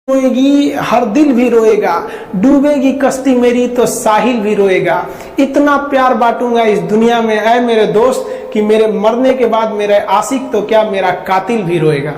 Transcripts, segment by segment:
रोएगी हर दिल भी रोएगा, डूबेगी कश्ती मेरी तो साहिल भी रोएगा। इतना प्यार बांटूंगा इस दुनिया में ऐ मेरे दोस्त कि मेरे मरने के बाद मेरे आशिक तो क्या मेरा कातिल भी रोएगा।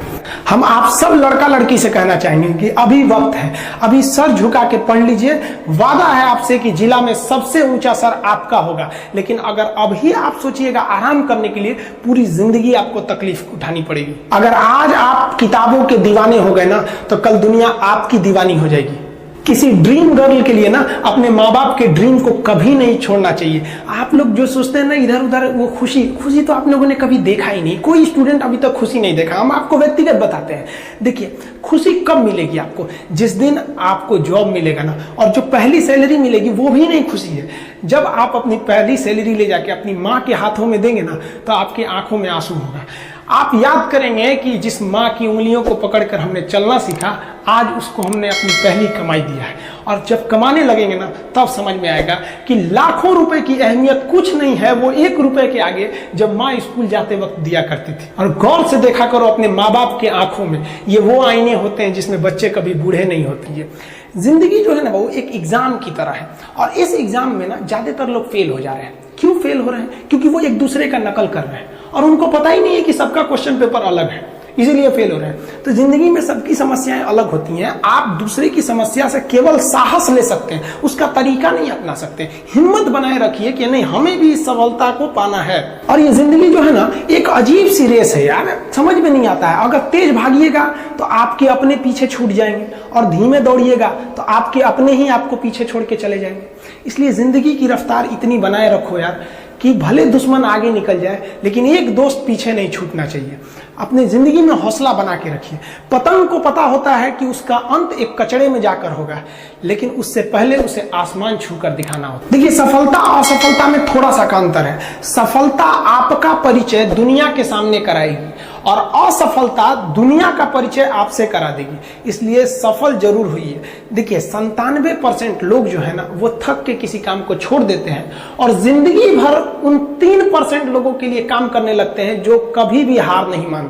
हम आप सब लड़का लड़की से कहना चाहेंगे कि अभी वक्त है, अभी सर झुका के पढ़ लीजिए। वादा है आपसे कि जिला में सबसे ऊंचा सर आपका होगा, लेकिन अगर अभी आप सोचिएगा आराम करने के लिए, पूरी जिंदगी आपको तकलीफ उठानी पड़ेगी। अगर आज आप किताबों के दीवाने हो गए ना, तो कल दुनिया आपकी दीवानी हो जाएगी। किसी ड्रीम गर्ल के लिए ना अपने माँ बाप के ड्रीम को कभी नहीं छोड़ना चाहिए। आप लोग जो सोचते हैं ना इधर उधर, वो खुशी तो आप लोगों ने कभी देखा ही नहीं। कोई स्टूडेंट अभी तक खुशी नहीं देखा। हम आपको व्यक्तिगत बताते हैं। देखिए, खुशी कब मिलेगी आपको? जिस दिन आपको जॉब मिलेगा ना, और जो पहली सैलरी मिलेगी वो भी नहीं खुशी है। जब आप अपनी पहली सैलरी ले जाके अपनी माँ के हाथों में देंगे ना, तो आपकी आंखों में आंसू होगा। आप याद करेंगे कि जिस माँ की उंगलियों को पकड़कर हमने चलना सीखा, आज उसको हमने अपनी पहली कमाई दिया है। और जब कमाने लगेंगे ना, तब समझ में आएगा कि लाखों रुपए की अहमियत कुछ नहीं है वो 1 रुपए के आगे, जब माँ स्कूल जाते वक्त दिया करती थी। और गौर से देखा करो अपने माँ बाप के आंखों में, ये वो आईने होते हैं जिसमें बच्चे कभी बूढ़े नहीं होते हैं। जिंदगी जो है ना, वो एक एग्जाम की तरह है, और इस एग्जाम में ना ज्यादातर लोग फेल हो जा रहे हैं। क्यों फेल हो रहे हैं? क्योंकि वो एक दूसरे का नकल कर रहे हैं और उनको पता ही नहीं है कि सबका क्वेश्चन पेपर अलग है, इसीलिए फेल हो रहे हैं। तो जिंदगी में सबकी समस्याएं अलग होती हैं। आप दूसरे की समस्या से केवल साहस ले सकते हैं, उसका तरीका नहीं अपना सकते। हिम्मत बनाए रखिए कि नहीं, हमें भी इस सफलता को पाना है। और ये जिंदगी जो है ना, एक अजीब सी रेस है यार, समझ में नहीं आता है। अगर तेज भागिएगा तो आपके अपने पीछे छूट जाएंगे, और धीमे दौड़िएगा तो आपके अपने ही आपको पीछे छोड़ के चले जाएंगे। इसलिए जिंदगी की रफ्तार इतनी बनाए रखो यार कि भले दुश्मन आगे निकल जाए, लेकिन एक दोस्त पीछे नहीं छूटना चाहिए। अपनी जिंदगी में हौसला बना के रखिए। पतंग को पता होता है कि उसका अंत एक कचड़े में जाकर होगा, लेकिन उससे पहले उसे आसमान छूकर दिखाना होता है। देखिए, सफलता और असफलता में थोड़ा सा का अंतर है। सफलता आपका परिचय दुनिया के सामने कराएगी, और असफलता दुनिया का परिचय आपसे करा देगी। इसलिए सफल जरूर होइए। देखिए, 97% लोग जो है ना, वो थक के किसी काम को छोड़ देते हैं, और जिंदगी भर उन 3% लोगों के लिए काम करने लगते हैं जो कभी भी हार नहीं मानते।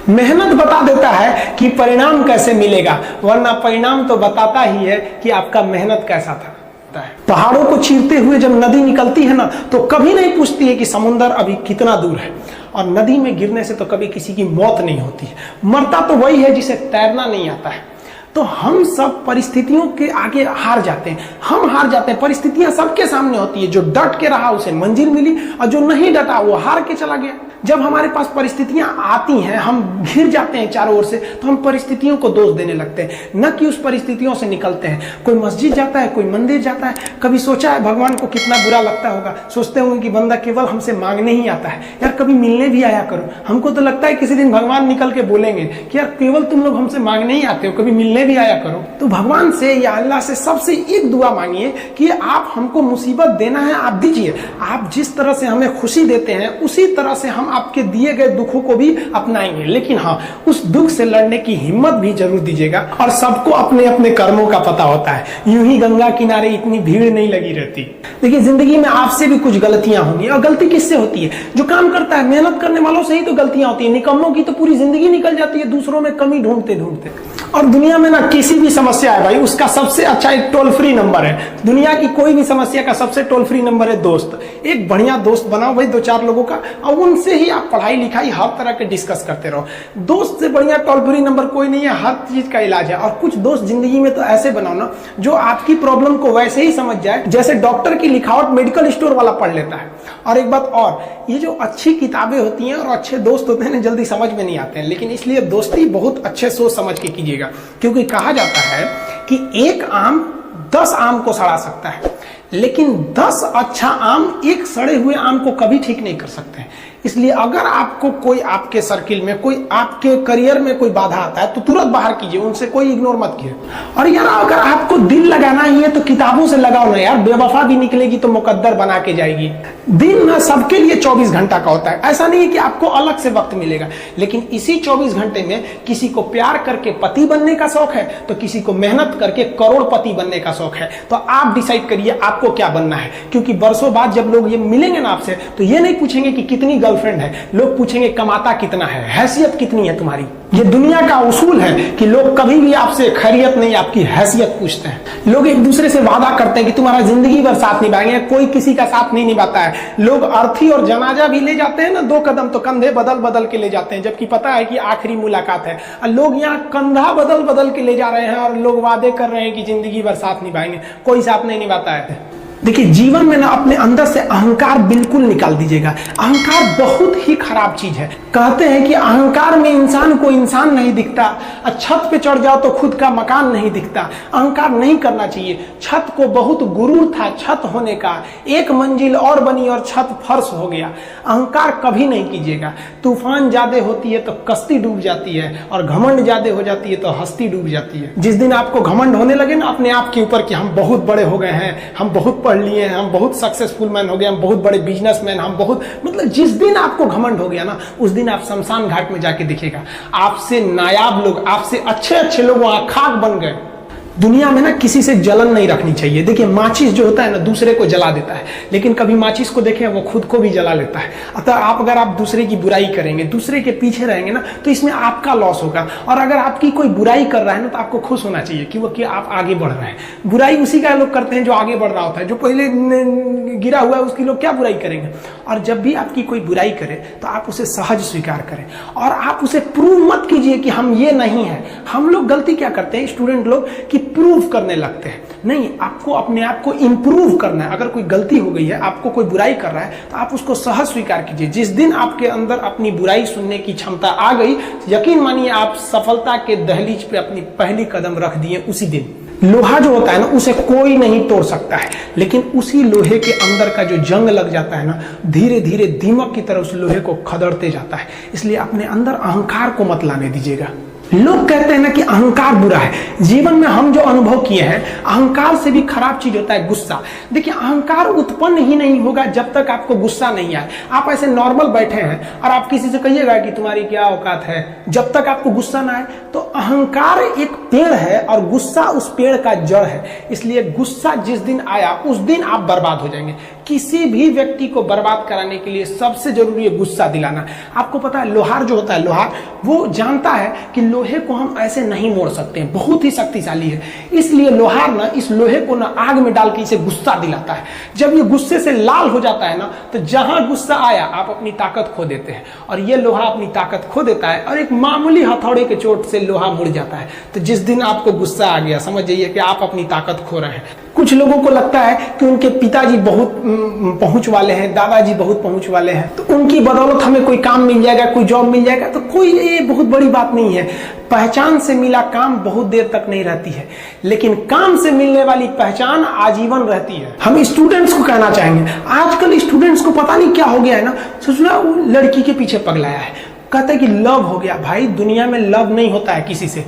मेहनत बता देता है कि परिणाम कैसे मिलेगा, वरना परिणाम तो बताता ही है कि आपका मेहनत कैसा था। पहाड़ों को चीरते हुए जब नदी निकलती है ना, तो कभी नहीं पूछती है कि समुद्र अभी कितना दूर है। और नदी में गिरने से तो कभी किसी की मौत नहीं होती है। मरता तो वही है जिसे तैरना नहीं आता है। तो हम सब परिस्थितियों के आगे हार जाते हैं। हम हार जाते हैं, परिस्थितियां सबके सामने होती है। जो डट के रहा उसे मंजिल मिली, और जो नहीं डटा वो हार के चला गया। जब हमारे पास परिस्थितियां आती हैं, हम घिर जाते हैं चारों ओर से, तो हम परिस्थितियों को दोष देने लगते हैं, न कि उस परिस्थितियों से निकलते हैं। कोई मस्जिद जाता है, कोई मंदिर जाता है, कभी सोचा है भगवान को कितना बुरा लगता होगा? सोचते होंगे कि बंदा केवल हमसे मांगने ही आता है। यार, कभी मिलने भी आया करो। हमको तो लगता है किसी दिन भगवान निकल के बोलेंगे कि यार केवल तुम लोग हमसे मांगने ही आते हो, कभी मिलने भी आया करो। तो भगवान से या अल्लाह से सबसे एक दुआ मांगिए कि आप हमको मुसीबत देना है, आप दीजिए। आप जिस तरह से हमें खुशी देते हैं, उसी तरह से हम आपके दिए गए दुखों को भी अपनाएंगे। लेकिन हाँ, उस दुख से लड़ने की हिम्मत भी जरूर दीजिएगा। और सबको अपने अपने कर्मों का पता होता है। यूं ही गंगा किनारे इतनी भीड़ नहीं लगी रहती। देखिए, जिंदगी में आपसे भी कुछ गलतियां होंगी, और गलती किससे होती है? जो काम करता है, मेहनत करने वालों से ही तो गलतियां होती है। निकम्मों की तो पूरी जिंदगी निकल जाती है दूसरों में कमी ढूंढते ढूंढते। और दुनिया में ना किसी भी समस्या है भाई, उसका सबसे अच्छा एक टोल फ्री नंबर है। दुनिया की कोई भी समस्या का सबसे टोल फ्री नंबर है दोस्त। एक बढ़िया दोस्त बनाओ भाई, 2-4 लोगों का, और उनसे ही आप पढ़ाई लिखाई हर तरह के डिस्कस करते रहो। दोस्त से बढ़िया टोल फ्री नंबर कोई नहीं है, हर चीज का इलाज है। और कुछ दोस्त जिंदगी में तो ऐसे बनाओ ना, जो आपकी प्रॉब्लम को वैसे ही समझ जाए जैसे डॉक्टर की लिखावट मेडिकल स्टोर वाला पढ़ लेता है। और एक बात और, ये जो अच्छी किताबें होती हैं और अच्छे दोस्त होते हैं ना, जल्दी समझ में नहीं आते हैं। लेकिन इसलिए दोस्ती बहुत अच्छे सोच समझ के कीजिएगा, क्योंकि कहा जाता है कि एक आम 10 आम को सड़ा सकता है, लेकिन 10 अच्छा आम एक सड़े हुए आम को कभी ठीक नहीं कर सकते हैं। इसलिए अगर आपको कोई आपके सर्किल में, कोई आपके करियर में कोई बाधा आता है, तो तुरंत बाहर कीजिए, उनसे कोई इग्नोर मत कीजिए। और यार, अगर आपको दिल लगाना ही है तो किताबों से लगाओ ना यार। बेवफा भी निकलेगी तो मुकद्दर बना के जाएगी। दिन ना सबके लिए 24 घंटा का होता है। ऐसा नहीं है कि आपको अलग से वक्त मिलेगा, लेकिन इसी 24 घंटे में किसी को प्यार करके पति बनने का शौक है, तो किसी को मेहनत करके करोड़पति बनने का शौक है। तो आप डिसाइड करिए आपको क्या बनना है। क्योंकि बरसों बाद जब लोग ये मिलेंगे ना आपसे, तो ये नहीं पूछेंगे कि कितनी गर्लफ्रेंड गर्लफ्रेंड है, लोग पूछेंगे कमाता कितना है, हैसियत कितनी है तुम्हारी। ये दुनिया का उसूल है कि लोग कभी भी आपसे खैरियत नहीं, आपकी हैसियत पूछते हैं। लोग एक दूसरे से वादा करते हैं कि तुम्हारा जिंदगी भर साथ निभाएंगे, कोई किसी का साथ नहीं निभाता है। लोग अर्थी और जनाजा भी ले जाते हैं ना 2 कदम, तो कंधे बदल बदल के ले जाते हैं, जबकि पता है कि आखिरी मुलाकात है। और लोग यहाँ कंधा बदल बदल के ले जा रहे हैं और लोग वादे कर रहे हैं कि जिंदगी भर साथ निभाएंगे, कोई साथ नहीं निभाता है। देखिए, जीवन में ना अपने अंदर से अहंकार बिल्कुल निकाल दीजिएगा। अहंकार बहुत ही खराब चीज है। कहते हैं कि अहंकार में इंसान को इंसान नहीं दिखता, छत पे चढ़ जाओ तो खुद का मकान नहीं दिखता। अहंकार नहीं करना चाहिए। छत को बहुत गुरूर था छत होने का, 1 मंजिल और बनी और छत फर्श हो गया। अहंकार कभी नहीं कीजिएगा। तूफान ज्यादा होती है तो कश्ती डूब जाती है, और घमंड ज्यादा हो जाती है तो हस्ती डूब जाती है। जिस दिन आपको घमंड होने लगे ना अपने आप के ऊपर कि हम बहुत बड़े हो गए हैं, हम बहुत पढ़ लिए हैं, हम बहुत सक्सेसफुल मैन हो गए, हम बहुत बड़े बिजनेसमैन, हम बहुत, मतलब जिस दिन आपको घमंड हो गया ना, उस दिन आप शमशान घाट में जाके देखिएगा, आपसे नायाब लोग, आपसे अच्छे अच्छे लोग वहां खाक बन गए। दुनिया में ना किसी से जलन नहीं रखनी चाहिए। देखिए, माचिस जो होता है ना दूसरे को जला देता है, लेकिन कभी माचिस को देखें वो खुद को भी जला लेता है। अतः अगर आप दूसरे की बुराई करेंगे, दूसरे के पीछे रहेंगे ना, तो इसमें आपका लॉस होगा। और अगर आपकी कोई बुराई कर रहा है ना, तो आपको खुश होना चाहिए कि आप आगे बढ़ रहे हैं। बुराई उसी का लोग करते हैं जो आगे बढ़ रहा होता है। जो पहले गिरा हुआ है उसकी लोग क्या बुराई करेंगे। और जब भी आपकी कोई बुराई करे तो आप उसे सहज स्वीकार करें, और आप उसे प्रूव मत कीजिए कि हम ये नहीं है। हम लोग गलती क्या करते हैं स्टूडेंट लोग, कि प्रूव करने लगते हैं। नहीं, आपको अपने आप को इंप्रूव करना है। अगर कोई गलती हो गई है, आपको कोई बुराई कर रहा है, तो आप उसको सहज स्वीकार कीजिए। जिस दिन आपके अंदर अपनी बुराई सुनने की क्षमता आ गई, यकीन मानिए आप सफलता के दहलीज पे अपनी पहली कदम रख दिए उसी दिन। लोहा जो होता है ना, उसे कोई नहीं तोड़ सकता है, लेकिन उसी लोहे के अंदर का जो जंग लग जाता है ना, धीरे धीरे दीमक की तरह उस लोहे को खदड़ते जाता है। इसलिए अपने अंदर अहंकार को मत लाने दीजिएगा। लोग कहते हैं ना कि अहंकार बुरा है। जीवन में हम जो अनुभव किए हैं, अहंकार से भी खराब चीज होता है गुस्सा। देखिए, अहंकार उत्पन्न ही नहीं होगा जब तक आपको गुस्सा नहीं आए। आप ऐसे नॉर्मल बैठे हैं और आप किसी से कहिएगा कि तुम्हारी क्या औकात है, जब तक आपको गुस्सा ना आए। तो अहंकार एक पेड़ है और गुस्सा उस पेड़ का जड़ है। इसलिए गुस्सा जिस दिन आया उस दिन आप बर्बाद हो जाएंगे। किसी भी व्यक्ति को बर्बाद कराने के लिए सबसे जरूरी है गुस्सा दिलाना। आपको पता है, लोहार जो होता है, लोहार वो जानता है कि लोहे को हम ऐसे नहीं मोड़ सकते हैं, बहुत ही शक्तिशाली है। इसलिए लोहार ना इस लोहे को ना आग में डाल के इसे गुस्सा दिलाता है। जब ये गुस्से से लाल हो जाता है ना, तो जहां गुस्सा आया आप अपनी ताकत खो देते हैं, और ये लोहा अपनी ताकत खो देता है, और एक मामूली हथौड़े के चोट से लोहा मुड़ जाता है। तो जिस दिन आपको गुस्सा आ गया, समझ जाइए कि आप अपनी ताकत खो रहे हैं। कुछ लोगों को लगता है कि उनके पिताजी बहुत पहुंच वाले हैं, दादाजी बहुत पहुंच वाले हैं, तो उनकी बदौलत हमें कोई काम मिल जाएगा, कोई जॉब मिल जाएगा। तो कोई ये बहुत बड़ी बात नहीं है। पहचान से मिला काम बहुत देर तक नहीं रहती है, लेकिन काम से मिलने वाली पहचान आजीवन रहती है। हम स्टूडेंट्स को कहना चाहेंगे, आजकल स्टूडेंट्स को पता नहीं क्या हो गया है ना, सोचना वो लड़की के पीछे पगलाया है, कहता है कि लव हो गया। भाई, दुनिया में लव नहीं होता है किसी से।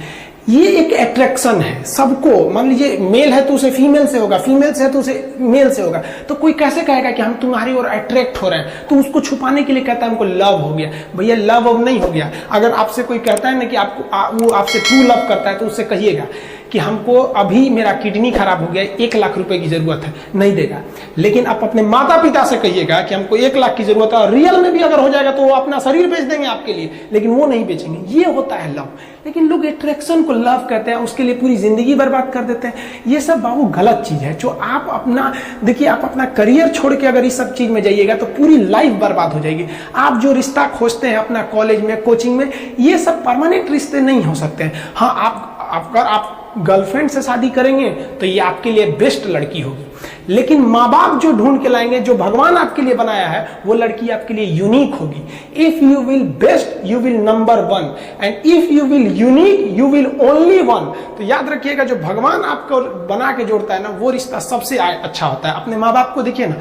ये एक अट्रैक्शन है सबको। मान लीजिए मेल है तो उसे फीमेल से होगा, फीमेल से है तो उसे मेल से होगा। तो कोई कैसे कहेगा कि हम तुम्हारी ओर अट्रैक्ट हो रहे हैं, तो उसको छुपाने के लिए कहता है हमको लव हो गया। भैया, लव अब नहीं हो गया। अगर आपसे कोई कहता है ना कि आपको वो आपसे ट्रू लव करता है, तो उससे कहिएगा कि हमको अभी मेरा किडनी खराब हो गया, 1 लाख रुपए की जरूरत है, नहीं देगा। लेकिन आप अपने माता पिता से कहिएगा कि हमको 1 लाख की जरूरत है, और रियल में भी अगर हो जाएगा तो वो अपना शरीर बेच देंगे आपके लिए, लेकिन वो नहीं बेचेंगे। ये होता है लव। लेकिन लोग अट्रैक्शन को लव कहते हैं, उसके लिए पूरी जिंदगी बर्बाद कर देते हैं। ये सब बाबू गलत चीज है। जो आप अपना, देखिए, आप अपना करियर छोड़ के अगर इस सब चीज में जाइएगा तो पूरी लाइफ बर्बाद हो जाएगी। आप जो रिश्ता खोजते हैं अपना कॉलेज में, कोचिंग में, ये सब परमानेंट रिश्ते नहीं हो सकते हैं। हाँ, अगर आप गर्लफ्रेंड से शादी करेंगे तो ये आपके लिए बेस्ट लड़की होगी, लेकिन माँ बाप जो ढूंढ के लाएंगे, जो भगवान आपके लिए बनाया है, वो लड़की आपके लिए यूनिक होगी। If you will best, you will number 1, and if you will unique, you will only 1। तो याद रखिएगा, जो भगवान आपको बना के जोड़ता है ना, वो रिश्ता सबसे अच्छा होता है। अपने माँ बाप को देखिए ना,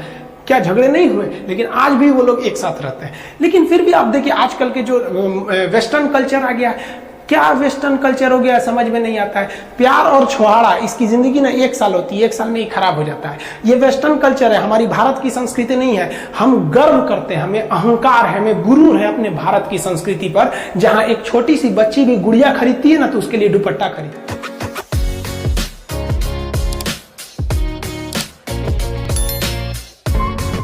क्या झगड़े नहीं हुए, लेकिन आज भी वो लोग एक साथ रहते हैं। लेकिन फिर भी आप देखिए, आजकल के जो वेस्टर्न कल्चर आ गया, क्या वेस्टर्न कल्चर हो गया समझ में नहीं आता है। प्यार और छुहाड़ा, इसकी जिंदगी ना 1 साल होती है, 1 साल में ही खराब हो जाता है। ये वेस्टर्न कल्चर है, हमारी भारत की संस्कृति नहीं है। हम गर्व करते हैं, हमें अहंकार है, हमें गुरूर है अपने भारत की संस्कृति पर। जहां एक छोटी सी बच्ची भी गुड़िया खरीदती है ना, तो उसके लिए दुपट्टा खरीदती है।